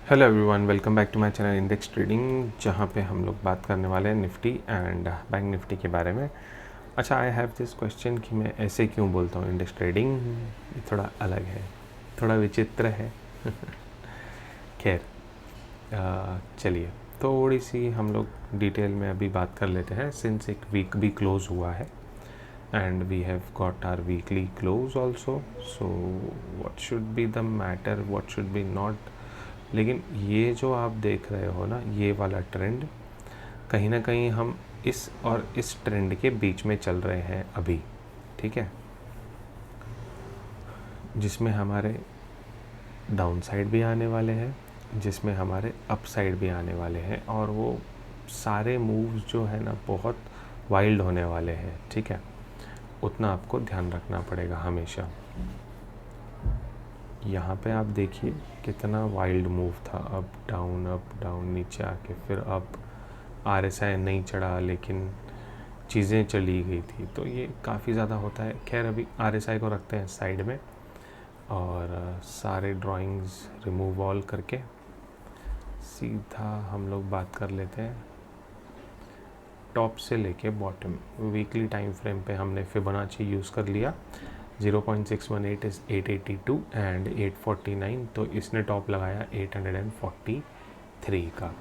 Hello everyone, welcome back to my channel index trading, जहाँ पे हम लोग बात करने वाले हैं निफ्टी एंड बैंक निफ्टी के बारे में। अच्छा, आई हैव दिस क्वेश्चन कि मैं ऐसे क्यों बोलता हूँ इंडेक्स ट्रेडिंग। ये थोड़ा अलग है, थोड़ा विचित्र है। खैर, चलिए थोड़ी सी हम लोग डिटेल में अभी बात कर लेते हैं। सिंस एक वीक भी क्लोज हुआ है and we have got our weekly close also, so what should be the matter, what should be not. लेकिन ये जो आप देख रहे हो ना, ये वाला ट्रेंड, कहीं ना कहीं हम इस और इस ट्रेंड के बीच में चल रहे हैं अभी, ठीक है, जिसमें हमारे डाउन साइड भी आने वाले हैं, जिसमें हमारे अप साइड भी आने वाले हैं, और वो सारे मूव्स जो है ना बहुत वाइल्ड होने वाले हैं, ठीक है। उतना आपको ध्यान रखना पड़ेगा हमेशा। यहाँ पे आप देखिए कितना वाइल्ड मूव था, अप डाउन नीचे आके फिर अप। आरएसआई नहीं चढ़ा लेकिन चीज़ें चली गई थी, तो ये काफ़ी ज़्यादा होता है। खैर, अभी आरएसआई को रखते हैं साइड में और सारे ड्राइंग्स रिमूव ऑल करके सीधा हम लोग बात कर लेते हैं टॉप से लेके बॉटम। वीकली टाइम फ्रेम पे हमने फिबोनाची यूज़ कर लिया। 0.618 इज़ 882 एंड 849, तो इसने टॉप लगाया 843 का।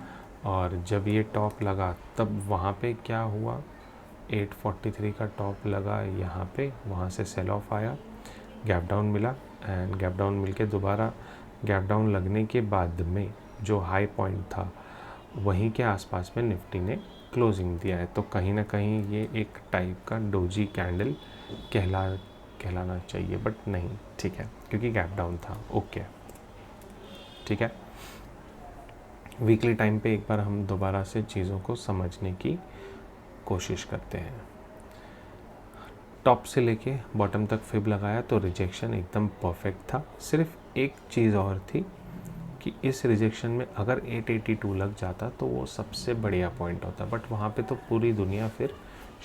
और जब ये टॉप लगा तब वहाँ पे क्या हुआ, 843 का टॉप लगा यहाँ पे, वहाँ से सेल ऑफ आया, गैप डाउन मिला एंड गैप डाउन मिल के दोबारा गैप डाउन लगने के बाद में जो हाई पॉइंट था वहीं के आसपास में निफ्टी ने क्लोजिंग दिया है। तो कहीं ना कहीं ये एक टाइप का डोजी कैंडल कहलाना चाहिए, बट नहीं, ठीक है, क्योंकि गैप डाउन था। ओके, ठीक है। वीकली टाइम पे एक बार हम दोबारा से चीज़ों को समझने की कोशिश करते हैं। टॉप से लेके बॉटम तक फिब लगाया तो रिजेक्शन एकदम परफेक्ट था। सिर्फ एक चीज़ और थी कि इस रिजेक्शन में अगर 882 लग जाता तो वो सबसे बढ़िया पॉइंट होता, बट वहाँ पे तो पूरी दुनिया फिर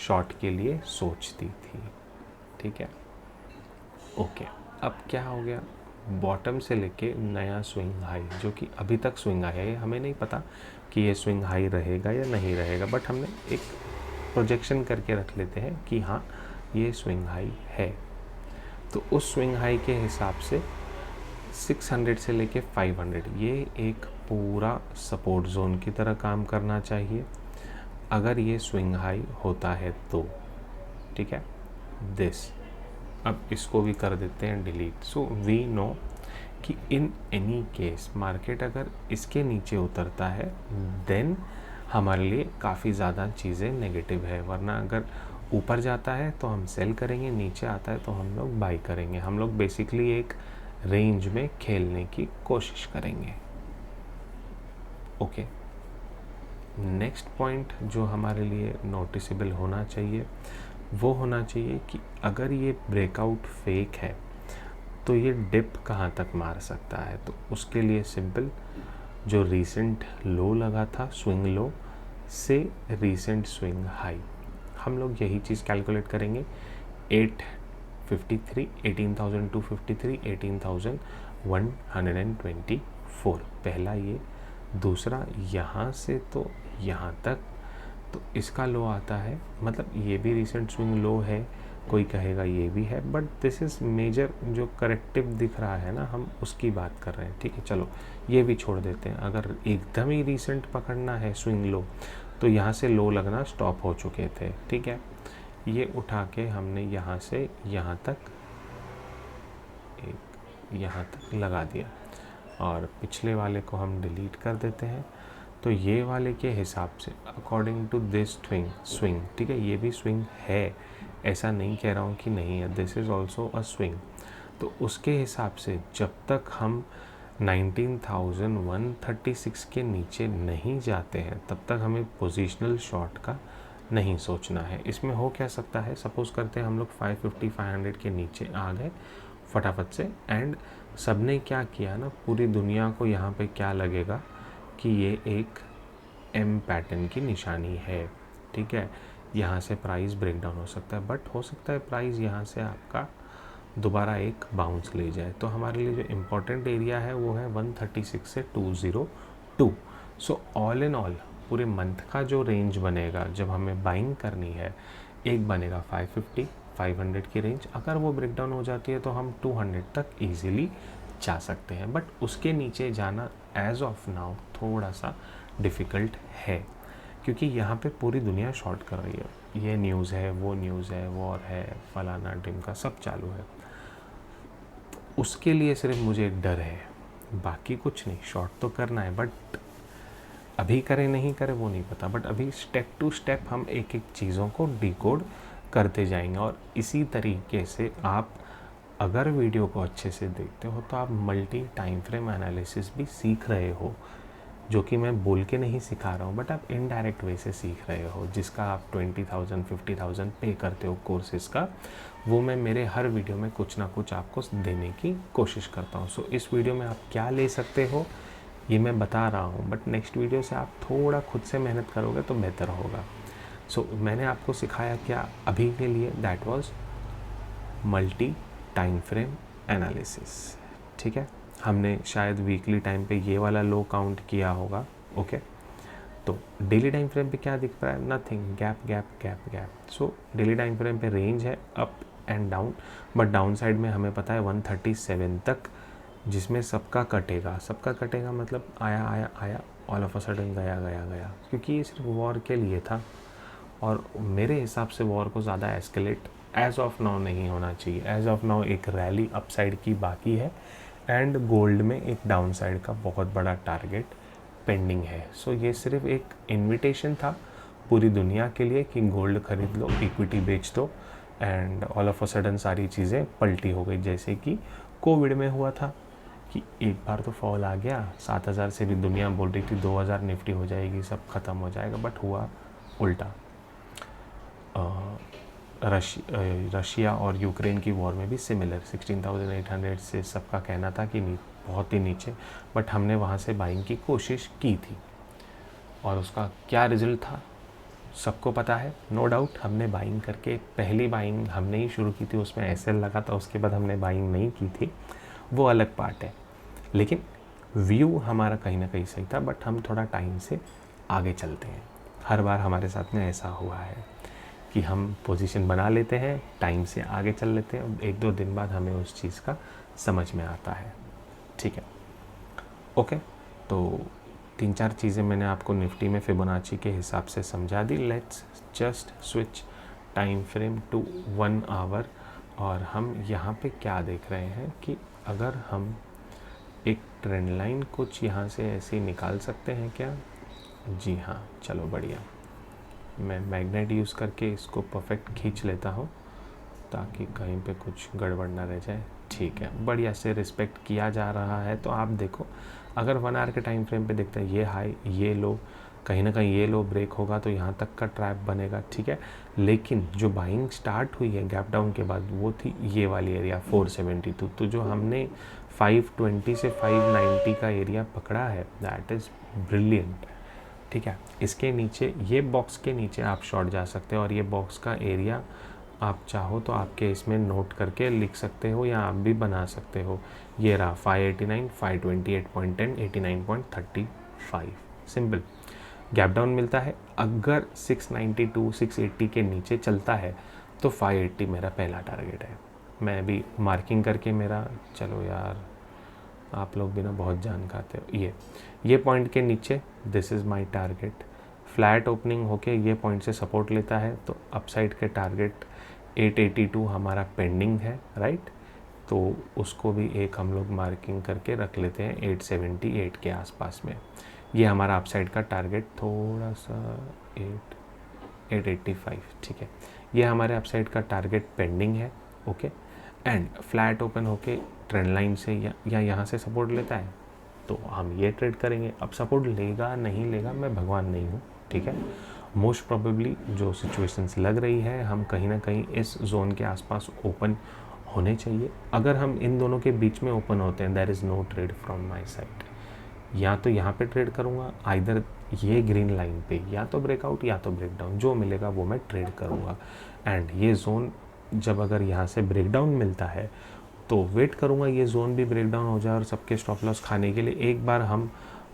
शॉर्ट के लिए सोचती थी, ठीक है। ओके, अब क्या हो गया, बॉटम से लेके नया स्विंग हाई, जो कि अभी तक स्विंग हाई है, हमें नहीं पता कि ये स्विंग हाई रहेगा या नहीं रहेगा, बट हमने एक प्रोजेक्शन करके रख लेते हैं कि हाँ ये स्विंग हाई है। तो उस स्विंग हाई के हिसाब से 600 से लेके 500 ये एक पूरा सपोर्ट जोन की तरह काम करना चाहिए अगर ये स्विंग हाई होता है तो, ठीक है। दिस, अब इसको भी कर देते हैं डिलीट। सो वी नो कि इन एनी केस मार्केट अगर इसके नीचे उतरता है देन हमारे लिए काफ़ी ज़्यादा चीज़ें नेगेटिव है, वरना अगर ऊपर जाता है तो हम सेल करेंगे, नीचे आता है तो हम लोग बाई करेंगे। हम लोग बेसिकली एक रेंज में खेलने की कोशिश करेंगे। ओके, नेक्स्ट पॉइंट जो हमारे लिए नोटिसेबल होना चाहिए वो होना चाहिए कि अगर ये ब्रेकआउट फेक है तो ये डिप कहाँ तक मार सकता है। तो उसके लिए सिंपल, जो रीसेंट लो लगा था स्विंग लो से रीसेंट स्विंग हाई, हम लोग यही चीज़ कैलकुलेट करेंगे। 853, 18,253, 18,124 पहला ये। दूसरा यहाँ से तो यहाँ तक, तो इसका लो आता है, मतलब ये भी रिसेंट स्विंग लो है, कोई कहेगा ये भी है, बट दिस इज़ मेजर जो करेक्टिव दिख रहा है ना, हम उसकी बात कर रहे हैं, ठीक है। चलो ये भी छोड़ देते हैं। अगर एकदम ही रिसेंट पकड़ना है स्विंग लो तो यहाँ से लो लगना स्टॉप हो चुके थे, ठीक है। ये उठा के हमने यहाँ से यहाँ तक लगा दिया और पिछले वाले को हम डिलीट कर देते हैं। तो ये वाले के हिसाब से अकॉर्डिंग टू दिस स्विंग, ठीक है, ये भी स्विंग है, ऐसा नहीं कह रहा हूँ कि नहीं है, this is also a swing. तो उसके हिसाब से जब तक हम 19,136 के नीचे नहीं जाते हैं तब तक हमें पोजिशनल शॉर्ट का नहीं सोचना है। इसमें हो क्या सकता है, सपोज़ करते हैं हम लोग 550 500 के नीचे आ गए फटाफट से, एंड सबने क्या किया ना, पूरी दुनिया को यहाँ पे क्या लगेगा कि ये एक एम पैटर्न की निशानी है, ठीक है। यहाँ से प्राइस ब्रेकडाउन हो सकता है, बट हो सकता है प्राइस यहाँ से आपका दोबारा एक बाउंस ले जाए। तो हमारे लिए जो इम्पोर्टेंट एरिया है वो है 136 से 202। सो ऑल इन ऑल पूरे मंथ का जो रेंज बनेगा जब हमें बाइंग करनी है, एक बनेगा 550 500 की रेंज। अगर वो ब्रेकडाउन हो जाती है तो हम 200 तक ईजिली जा सकते हैं, बट उसके नीचे जाना एज ऑफ नाउ थोड़ा सा डिफ़िकल्ट है, क्योंकि यहाँ पे पूरी दुनिया शॉर्ट कर रही है। ये न्यूज़ है, वो न्यूज़ है, वॉर है, फलाना ढिमका सब चालू है। उसके लिए सिर्फ मुझे एक डर है, बाकी कुछ नहीं। शॉर्ट तो करना है, बट अभी करें नहीं करें वो नहीं पता। बट अभी स्टेप टू स्टेप हम एक एक चीज़ों को डिकोड करते जाएंगे। और इसी तरीके से आप अगर वीडियो को अच्छे से देखते हो तो आप मल्टी टाइम फ्रेम एनालिसिस भी सीख रहे हो, जो कि मैं बोल के नहीं सिखा रहा हूँ, बट आप इनडायरेक्ट वे से सीख रहे हो, जिसका आप 20,000 50,000 पे करते हो कोर्सेज़ का। वो मैं मेरे हर वीडियो में कुछ ना कुछ आपको देने की कोशिश करता हूँ। सो इस वीडियो में आप क्या ले सकते हो ये मैं बता रहा हूँ, बट नेक्स्ट वीडियो से आप थोड़ा खुद से मेहनत करोगे तो बेहतर होगा। सो मैंने आपको सिखाया क्या अभी के लिए, that was multi time frame analysis. ठीक है, हमने शायद वीकली टाइम पे ये वाला लो काउंट किया होगा। ओके, तो डेली टाइम फ्रेम पे क्या दिख रहा है? Nothing, gap gap gap gap. So daily time frame पे रेंज है up and down, but down side में हमें पता है 137 तक, जिसमें सबका कटेगा मतलब आया आया आया, ऑल ऑफ अ सडन गया गया गया, क्योंकि ये सिर्फ वॉर के लिए था। और मेरे हिसाब से वॉर को ज़्यादा एस्केलेट एज ऑफ नाउ नहीं होना चाहिए। एज ऑफ नाउ एक रैली अपसाइड की बाकी है, एंड गोल्ड में एक डाउन साइड का बहुत बड़ा टारगेट पेंडिंग है। सो ये सिर्फ एक इनविटेशन था पूरी दुनिया के लिए कि गोल्ड खरीद लो, इक्विटी बेच दो, and all of a sudden सारी चीज़ें पलटी हो गई, जैसे कि कोविड में हुआ था कि एक बार तो फॉल आ गया 7,000 से भी दुनिया बोल रही थी 2,000 निफ्टी हो जाएगी, सब खत्म हो जाएगा, बट हुआ उल्टा। रशिया और यूक्रेन की वॉर में भी सिमिलर 16,800 से सबका कहना था कि बहुत ही नीचे, बट हमने वहाँ से बाइंग की कोशिश की थी, और उसका क्या रिजल्ट था सबको पता है, नो डाउट। हमने बाइंग करके, पहली बाइंग हमने ही शुरू की थी, उसमें एसएल लगा था, उसके बाद हमने बाइंग नहीं की थी, वो अलग पार्ट है। लेकिन व्यू हमारा कहीं ना कहीं सही था, बट हम थोड़ा टाइम से आगे चलते हैं। हर बार हमारे साथ में ऐसा हुआ है कि हम पोजीशन बना लेते हैं, टाइम से आगे चल लेते हैं, एक दो दिन बाद हमें उस चीज़ का समझ में आता है। ठीक है, ओके। तो 3-4 चीज़ें मैंने आपको निफ्टी में फिबोनाची के हिसाब से समझा दी। Let's just switch time frame to 1 hour. और हम यहाँ पे क्या देख रहे हैं कि अगर हम एक ट्रेंड लाइन कुछ यहाँ से ऐसे निकाल सकते हैं क्या? जी हाँ, चलो बढ़िया। मैं मैग्नेट यूज़ करके इसको परफेक्ट खींच लेता हूँ ताकि कहीं पे कुछ गड़बड़ ना रह जाए। ठीक है, बढ़िया से रिस्पेक्ट किया जा रहा है। तो आप देखो, अगर 1 आवर के टाइम फ्रेम पे देखते हैं ये हाई ये लो, कहीं ना कहीं ये लो ब्रेक होगा तो यहाँ तक का ट्रैप बनेगा। ठीक है, लेकिन जो बाइंग स्टार्ट हुई है गैप डाउन के बाद वो थी ये वाली एरिया 472। तो जो हमने 520 से 590 का एरिया पकड़ा है, दैट इज़ ब्रिलियंट। ठीक है, इसके नीचे ये बॉक्स के नीचे आप शॉर्ट जा सकते हो, और ये बॉक्स का एरिया आप चाहो तो आपके इसमें नोट करके लिख सकते हो या आप भी बना सकते हो। ये रहा 589, 528.10, 89.35। सिंपल। गैप डाउन मिलता है, अगर 692 680 के नीचे चलता है तो 580 मेरा पहला टारगेट है। मैं भी मार्किंग करके मेरा, चलो यार आप लोग भी ना बहुत जान खाते हो, ये पॉइंट के नीचे this is my target. Flat opening होके ये पॉइंट से सपोर्ट लेता है तो अपसाइड के टारगेट 882 हमारा पेंडिंग है, राइट। तो उसको भी एक हम लोग मार्किंग करके रख लेते हैं 878 के आसपास में। ये हमारा अपसाइड का टारगेट थोड़ा सा 885। ठीक है, ये हमारे अपसाइड का टारगेट पेंडिंग है। ओके, एंड फ्लैट ओपन होके ट्रेंड लाइन से या यहाँ से सपोर्ट लेता है तो हम ये ट्रेड करेंगे। अब सपोर्ट लेगा नहीं लेगा मैं भगवान नहीं हूँ। ठीक है, मोस्ट प्रोबेबली जो सिचुएशंस लग रही है हम कहीं ना कहीं इस जोन के आसपास ओपन होने चाहिए। अगर हम इन दोनों के बीच में ओपन होते हैं, there is no trade from my side. या तो यहाँ पे ट्रेड करूँगा, आइदर ये ग्रीन लाइन पे, या तो ब्रेकआउट या तो ब्रेकडाउन, जो मिलेगा वो मैं ट्रेड करूँगा। एंड ये जोन जब अगर यहाँ से ब्रेकडाउन मिलता है तो वेट करूँगा ये जोन भी ब्रेकडाउन हो जाए और सबके स्टॉप लॉस खाने के लिए एक बार हम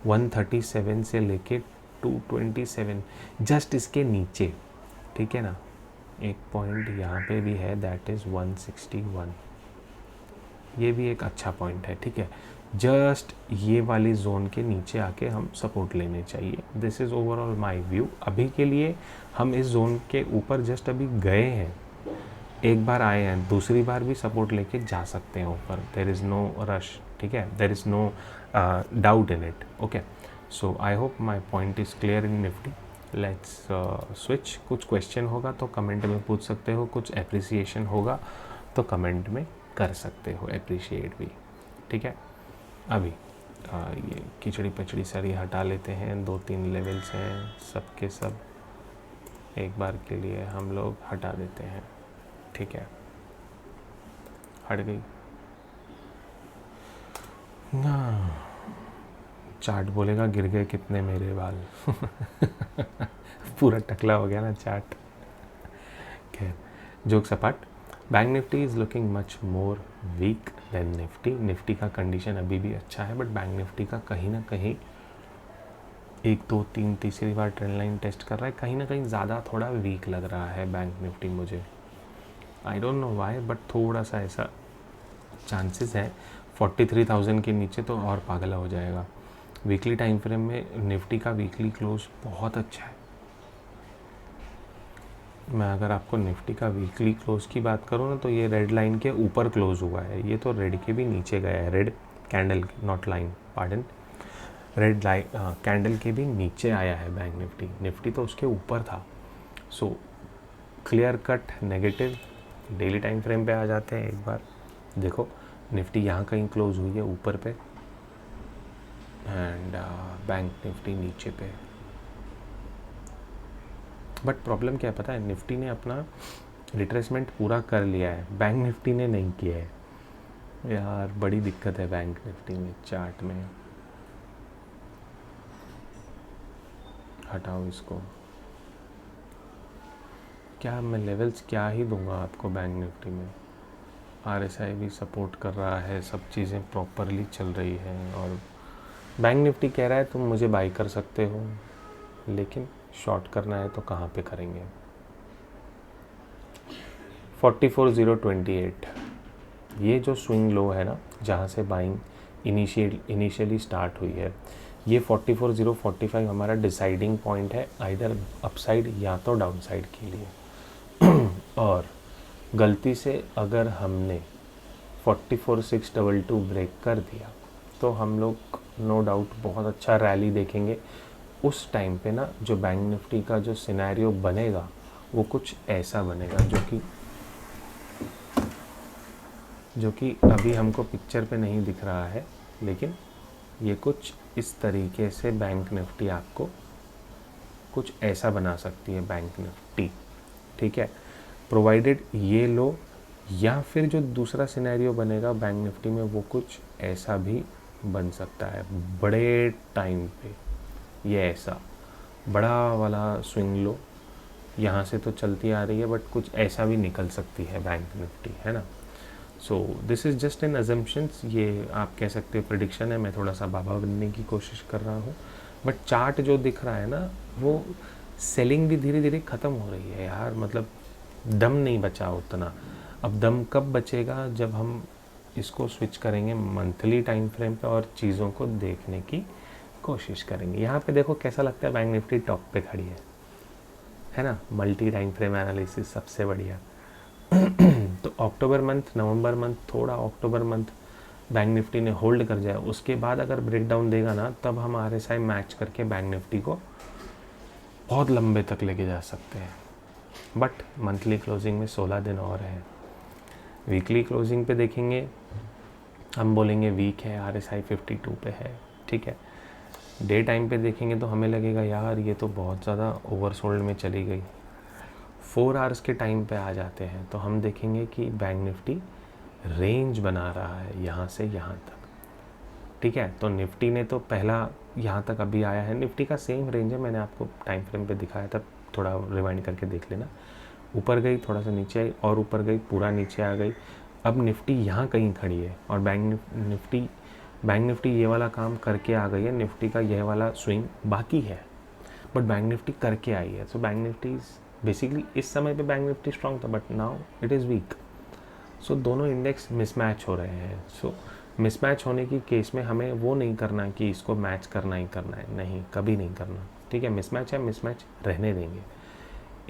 137 से लेके 227 जस्ट इसके नीचे, ठीक है ना, एक पॉइंट यहाँ पे भी है, दैट इज़ 161, ये भी एक अच्छा पॉइंट है, ठीक है। जस्ट ये वाली जोन के नीचे आके हम सपोर्ट लेने चाहिए। This is overall my view. अभी के लिए हम इस जोन के ऊपर जस्ट अभी गए हैं, एक बार आए हैं, दूसरी बार भी सपोर्ट लेके जा सकते हैं ऊपर। देयर इज़ नो रश, ठीक है, there is no doubt in it. Okay, so I hope my point is clear in Nifty. Let's switch. कुछ क्वेश्चन होगा तो कमेंट में पूछ सकते हो, कुछ एप्रिसिएशन होगा तो कमेंट में कर सकते हो, अप्रिशिएट भी, ठीक है। अभी ये खिचड़ी पचड़ी सारी हटा लेते हैं, 2-3 लेवल्स हैं सब के सब, एक बार के लिए हम लोग हटा देते हैं, ठीक है, हट गई ना। चार्ट बोलेगा गिर गए कितने मेरे बाल पूरा टकला हो गया ना चार्ट। खैर, जोक सपाट। Bank Nifty is looking much more weak than Nifty. Nifty का कंडीशन अभी भी अच्छा है, बट बैंक निफ्टी का कहीं ना कहीं 1 2 3 तीसरी बार ट्रेंड लाइन टेस्ट कर रहा है, कहीं ना कहीं ज़्यादा थोड़ा वीक लग रहा है बैंक निफ्टी मुझे। I don't know why, but थोड़ा सा ऐसा चांसेस है। 43,000 के नीचे तो और पागल हो जाएगा। वीकली टाइम फ्रेम में निफ्टी का वीकली क्लोज बहुत अच्छा है। मैं अगर आपको निफ्टी का वीकली क्लोज की बात करूँ ना, तो ये रेड लाइन के ऊपर क्लोज हुआ है, ये तो रेड के भी नीचे गया है, red candle, not line, pardon, red line candle के भी नीचे आया है बैंक निफ्टी। निफ्टी तो उसके ऊपर था। So clear cut negative. Daily time frame पे आ जाते हैं एक बार, देखो निफ्टी यहाँ कहीं क्लोज हुई है ऊपर पे, एंड बैंक निफ्टी नीचे पे। बट प्रॉब्लम क्या है पता है, निफ्टी ने अपना रिट्रेसमेंट पूरा कर लिया है, बैंक निफ्टी ने नहीं किया है यार, बड़ी दिक्कत है बैंक निफ्टी में। चार्ट में हटाओ इसको, क्या मैं लेवल्स क्या ही दूंगा आपको बैंक निफ्टी में। RSI भी सपोर्ट कर रहा है, सब चीज़ें प्रॉपरली चल रही हैं, और बैंक निफ्टी कह रहा है तुम मुझे बाई कर सकते हो, लेकिन शॉर्ट करना है तो कहाँ पे करेंगे। 44,028 ये जो स्विंग लो है ना, जहाँ से बाइंग इनिशियली स्टार्ट हुई है, ये 44,045 हमारा डिसाइडिंग पॉइंट है, आइदर अपसाइड या तो डाउनसाइड के लिए। और गलती से अगर हमने 44,622 ब्रेक कर दिया तो हम लोग नो डाउट बहुत अच्छा रैली देखेंगे। उस टाइम पे ना जो बैंक निफ्टी का जो सिनेरियो बनेगा वो कुछ ऐसा बनेगा, जो कि अभी हमको पिक्चर पे नहीं दिख रहा है, लेकिन ये कुछ इस तरीके से बैंक निफ्टी आपको कुछ ऐसा बना सकती है बैंक निफ्टी, ठीक है, प्रोवाइडेड ये लो, या फिर जो दूसरा सिनेरियो बनेगा बैंक निफ्टी में वो कुछ ऐसा भी बन सकता है बड़े टाइम पे। ये ऐसा बड़ा वाला स्विंग लो यहाँ से तो चलती आ रही है, बट कुछ ऐसा भी निकल सकती है बैंक निफ्टी, है ना। So this is just an assumptions, ये आप कह सकते हो प्रेडिक्शन है, मैं थोड़ा सा बाबा बनने की कोशिश कर रहा हूँ। बट चार्ट जो दिख रहा है ना, वो सेलिंग भी धीरे धीरे ख़त्म हो रही है यार, मतलब दम नहीं बचा उतना। अब दम कब बचेगा, जब हम इसको स्विच करेंगे मंथली टाइम फ्रेम पे और चीज़ों को देखने की कोशिश करेंगे। यहाँ पे देखो कैसा लगता है, बैंक निफ्टी टॉप पे खड़ी है ना, मल्टी टाइम फ्रेम एनालिसिस सबसे बढ़िया। तो अक्टूबर मंथ, नवंबर मंथ, थोड़ा अक्टूबर मंथ बैंक निफ्टी ने होल्ड कर जाए, उसके बाद अगर ब्रेकडाउन देगा ना, तब हम RSI मैच करके बैंक निफ्टी को बहुत लंबे तक लेके जा सकते हैं। बट मंथली क्लोजिंग में 16 दिन और है। वीकली क्लोजिंग पे देखेंगे, हम बोलेंगे वीक है, RSI 52 पे है, ठीक है। डे टाइम पे देखेंगे तो हमें लगेगा यार ये तो बहुत ज़्यादा ओवरसोल्ड में चली गई। 4 आवर्स के टाइम पे आ जाते हैं तो हम देखेंगे कि बैंक निफ्टी रेंज बना रहा है यहाँ से यहाँ तक, ठीक है। तो निफ्टी ने तो पहला यहाँ तक अभी आया है, निफ्टी का सेम रेंज है, मैंने आपको टाइम फ्रेम पे दिखाया था, थोड़ा रिवाइंड करके देख लेना। ऊपर गई, थोड़ा सा नीचे आई और ऊपर गई, पूरा नीचे आ गई। अब निफ्टी यहाँ कहीं खड़ी है और बैंक निफ्टी ये वाला काम करके आ गई है। निफ्टी का यह वाला स्विंग बाकी है, बट बैंक निफ्टी करके आई है। सो बैंक निफ्टी बेसिकली इस समय पे बैंक निफ्टी स्ट्रांग था, but now it is weak. So दोनों इंडेक्स मिसमैच हो रहे हैं। सो मिसमैच होने की केस में हमें वो नहीं करना कि इसको मैच करना ही करना है, नहीं, कभी नहीं करना। ठीक है, मिसमैच है, मिसमैच रहने देंगे।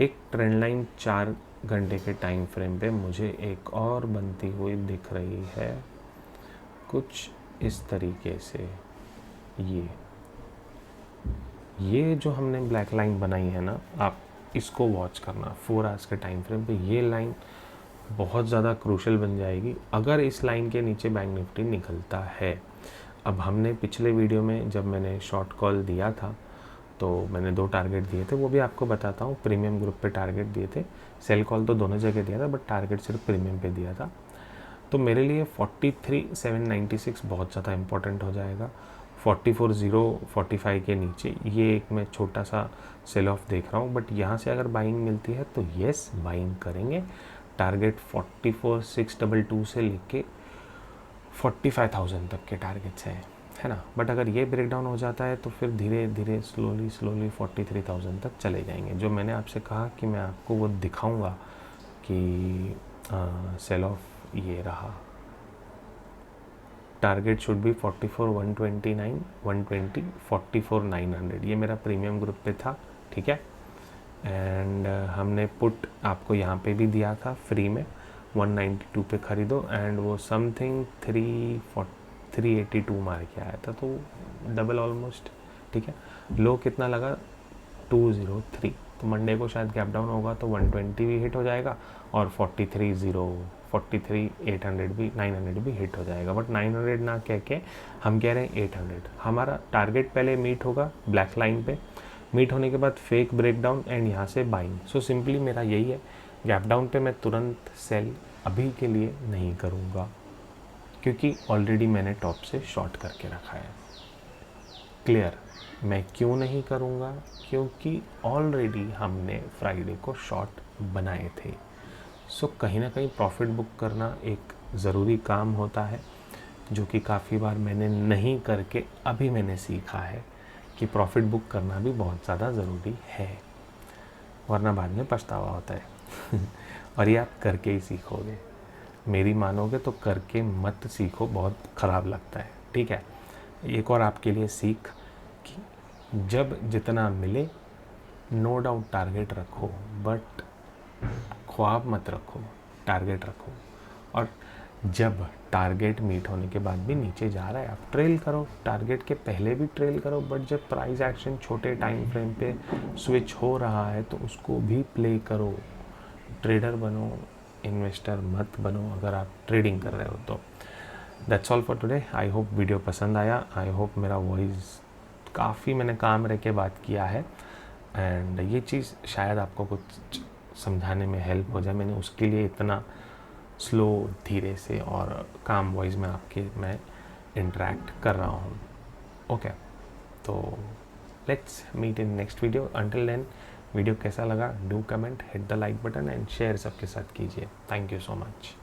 एक ट्रेंड लाइन 4 घंटे के टाइम फ्रेम पे मुझे एक और बनती हुई दिख रही है, कुछ इस तरीके से। ये जो हमने ब्लैक लाइन बनाई है ना, आप इसको वॉच करना 4 आवर्स के टाइम फ्रेम पे। ये लाइन बहुत ज़्यादा क्रूशल बन जाएगी अगर इस लाइन के नीचे बैंक निफ्टी निकलता है। अब हमने पिछले वीडियो में जब मैंने शॉर्ट कॉल दिया था तो मैंने 2 टारगेट दिए थे, वो भी आपको बताता हूँ। प्रीमियम ग्रुप पे टारगेट दिए थे, सेल कॉल तो दोनों जगह दिया था, बट टारगेट सिर्फ प्रीमियम पे दिया था। तो मेरे लिए 43,796 बहुत ज़्यादा इंपॉर्टेंट हो जाएगा। 44,045 के नीचे ये एक मैं छोटा सा सेल ऑफ देख रहा हूँ, बट यहाँ से अगर बाइंग मिलती है तो येस, बाइंग करेंगे। टारगेट 44,622 से लेके 45,000 तक के टारगेट्स हैं, है ना। बट अगर ये ब्रेक डाउन हो जाता है तो फिर धीरे धीरे स्लोली 43,000 तक चले जाएंगे। जो मैंने आपसे कहा कि मैं आपको वो दिखाऊंगा कि सेल ऑफ ये रहा। Target should be 44,129, 120, 44,900। ये मेरा प्रीमियम ग्रुप पे था, ठीक है। एंड हमने पुट आपको यहाँ पे भी दिया था फ्री में, 192 पे ख़रीदो, एंड वो समथिंग 382 मार के आया था, तो डबल ऑलमोस्ट, ठीक है। लो कितना लगा, 203। तो मंडे को शायद गैप डाउन होगा तो 120 भी हिट हो जाएगा और 43,800 भी, 900 भी हिट हो जाएगा। बट 900 ना कह के हम कह रहे हैं 800। हमारा टारगेट पहले मीट होगा ब्लैक लाइन पे, मीट होने के बाद फेक ब्रेक डाउन एंड यहाँ से बाइंग। सो सिंपली मेरा यही है, गैप डाउन पे मैं तुरंत सेल अभी के लिए नहीं करूँगा, क्योंकि ऑलरेडी मैंने टॉप से शॉर्ट करके रखा है। क्लियर? मैं क्यों नहीं करूँगा? क्योंकि ऑलरेडी हमने फ्राइडे को शॉर्ट बनाए थे। सो कहीं ना कहीं प्रॉफिट बुक करना एक ज़रूरी काम होता है, जो कि काफ़ी बार मैंने नहीं करके अभी मैंने सीखा है कि प्रॉफिट बुक करना भी बहुत ज़्यादा ज़रूरी है, वरना बाद में पछतावा होता है। और ये आप करके ही सीखोगे। मेरी मानोगे तो करके मत सीखो, बहुत ख़राब लगता है, ठीक है। एक और आपके लिए सीख कि जब जितना मिले नो डाउट टारगेट रखो, बट ख्वाब मत रखो, टारगेट रखो। और जब टारगेट मीट होने के बाद भी नीचे जा रहा है, आप ट्रेल करो, टारगेट के पहले भी ट्रेल करो, बट जब प्राइस एक्शन छोटे टाइम फ्रेम पे स्विच हो रहा है तो उसको भी प्ले करो। ट्रेडर बनो, इन्वेस्टर मत बनो अगर आप ट्रेडिंग कर रहे हो तो। That's all for today. I hope video पसंद आया। आई होप मेरा वॉइस काफ़ी मैंने काम रह के बात किया है, एंड ये चीज़ शायद आपको कुछ समझाने में हेल्प हो जाए। मैंने उसके लिए इतना स्लो, धीरे से और काम वॉइस में मैं इंटरेक्ट कर रहा हूँ। ओके, तो let's meet in next video. Until then, video कैसा लगा do comment, hit the like button and share सबके साथ कीजिए। Thank you so much.